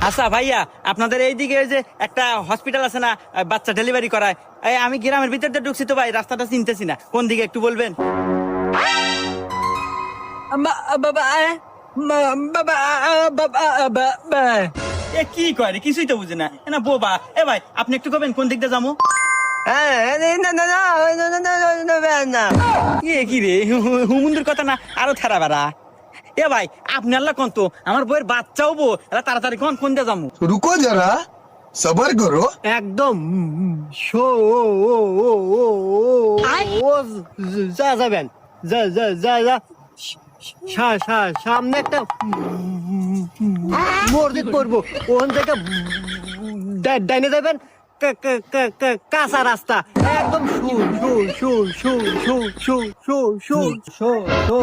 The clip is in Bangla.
আচ্ছা ভাইয়া, আপনাদের এইদিকে ওই যে একটা হসপিটাল আছে না, বাচ্চা ডেলিভারি করায়? এই আমি গ্রামের ভিতর দিয়ে ঢুকছি তো ভাই, রাস্তাটা চিনতেছি না, কোন দিকে একটু বলবেন? এ কি করে, কিছুই তো বুঝে না, এ না বোবা। এ ভাই আপনি একটু কবেন কোন দিক দিয়ে যাবো? এ কি রে, হুমুন্দির কথা না আরো থেরা বেড়া। এ ভাই আপনি আল্লাহ কোন তো, আমার বইয়ের বাচ্চাও বো, এলা তাড়াতাড়ি কোন দিয়ে যাবো? रुको जरा सबर करो। একদম শো ও ও ও ও ও যা যাবেন, যা যা যা যা সামনে একটা মসজিদ পড়বো, ওখান থেকে ডাইনে যাবেন, কাঁচা রাস্তা একদম শু শু শু শু শু শু শু শু শু শু